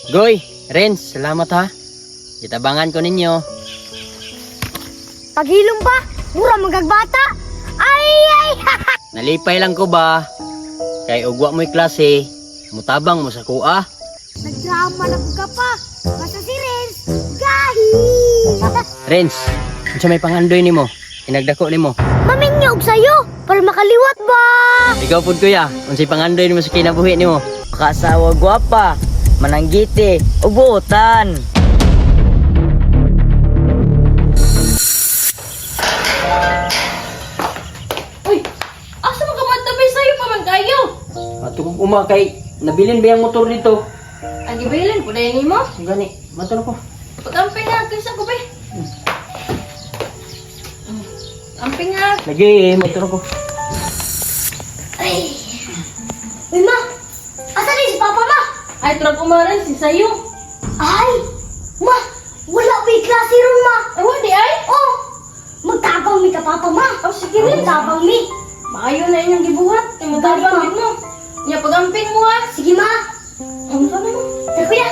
Goy, Renz, salamat ha. Itabangan ko ninyo. Paghilom pa, mura magagbata. Ay! Nalipay lang ko ba? Kay ugwa mo'y klase, mutabang mo sa kuha. Nagdrama na ka pa. Basta si Renz, gahi! Renz, unsa may pangandoy nimo? Inagdako nimo. Maminyo og sayo, para makaliwat ba? Ikaw pud kuya, unsay pangandoy nimo sa kinabuhi nimo? Kasawa gwapa, mananggiti, ubutan. Uy, asa mo ka matabay sa'yo pa man kayo? Ato kong umakay, nabilin ba yung motor dito? Ang gibayalan ko dahil mo? Gani, matulog ko. Pag-amping nga, kaysa ko ba? Amping nga. Lagi, matulog ko. Uy ma, asa rin si Papa ma? Ay, trag umaran si sa'yo. Ay! Ma, wala pa yung klase ron ma. Ay, wadi ay? Oh! Magtabang mi ka Papa ma. Oh, sige rin. Magtabang mi. Maayo na inyong gibuhat. Ay, matabang din mo. Nya, pag-amping mo ha. Sige ma. Ano ka na mo? Tara kuya.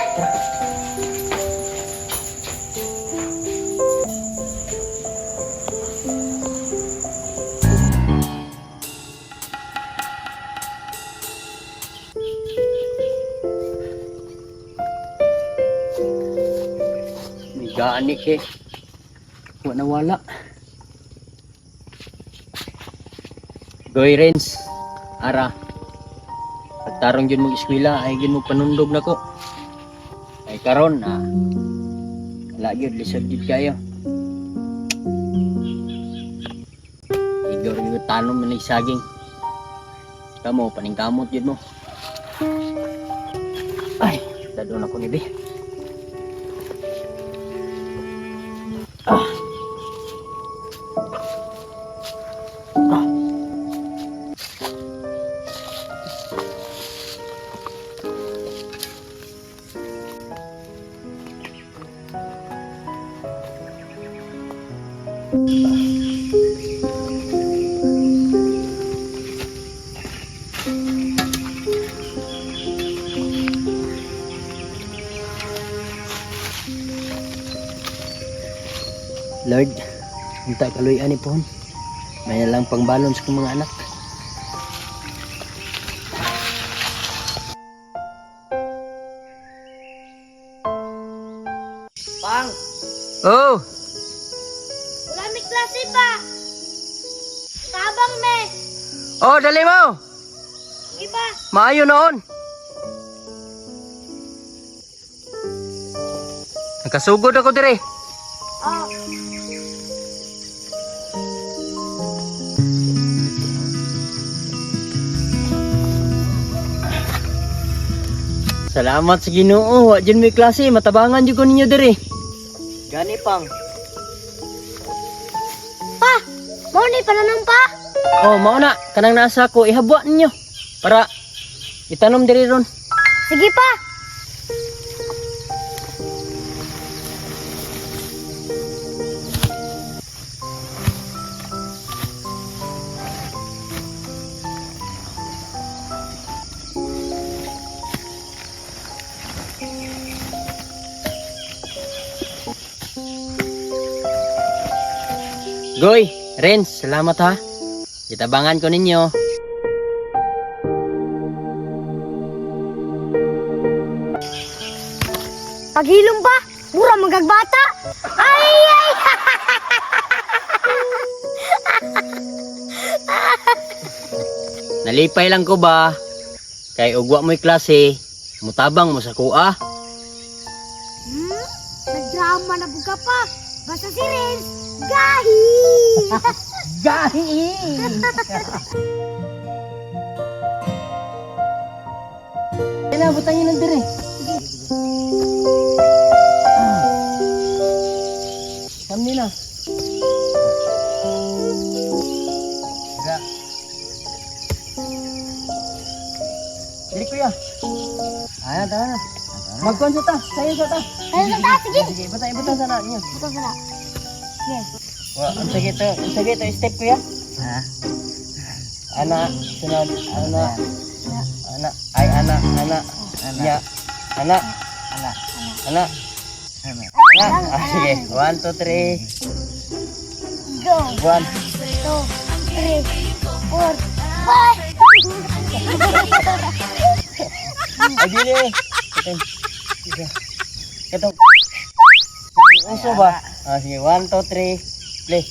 May gani eh. Wala wala. Goy Renz, ara. Pagtarong dyan mong eskwela, ay gin mo panundog na ko. Ay karon wala yun, lisod yun kayo. Igaw rin yung tanom na saging. Kamu, paningkamot yun mo. Ay, dadon ako ni Bi. Lord, unta kaluyan ni pohon. May na lang pangbalon sa kong mga anak. Pang, Oh, Wala may klase pa. Tabang me. oh dali mo. Iba. Maayo noon. Nakasugod ako dire. Oh. Salamat sa Ginoo. Wa dyan may klase, matabangan jud ko ninyo dire. gani pang. Pa, mau ni pananong pa? Oh, mao na kanang nasa ko ihabwa ninyo para itanom diri ron. Sige pa. Goy, Renz, salamat ha. Itabangan ko ninyo. Paghilom pa, mura magagbata. Ay! Nalipay lang ko ba? Kay ugwa mo'y klase, mutabang mo sa kuha. Nagdrama na buka pa. Basta si Renz, gahi! Gahi! Kailan butang yun ng dire? Kami na. Ga. Diri kuya. Ayan, tara na. Magkuhan sa ta. Sayo sa ta. Ayun sa taas, sige. Sige, ibutang sana niyo. Ito sila. Yes. Wa, ang sige to step kuya. Ha? Anak, sunod, anak, anak, ay anak, anak, ya, anak, Ana. Sige, 1, 2, 3. Go. 1. 2, 3, 4, 5. Ay, dili. Katong. Uso ba? Sige, 1, 2, 3. Play.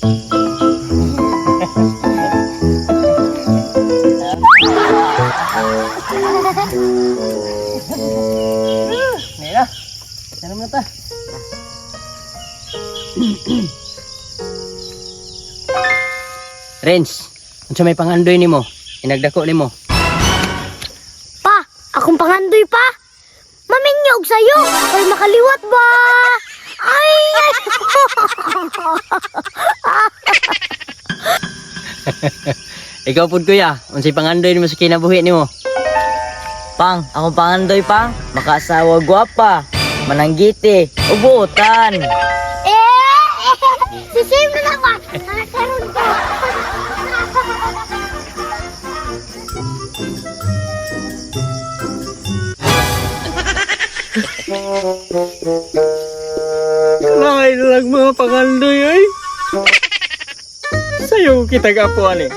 Nila. Sana mo na ta. Renz, unsa may pangandoy nimo? Inagdako nimo. Pa, akong pangandoy pa. Maminyog sa'yo. Ay, makaliwat ba? Ay! Ikaw pud kuya, unsay pangandoy nimo sa kinabuhi nimo? Pang, akong pangandoy pang. Makaasawa gwapa. Mananggiti. Ubutan. Si Sim na naman. Nakaroon ka. Lain lang mga pangandoy ay. Sayo kita gapuan eh.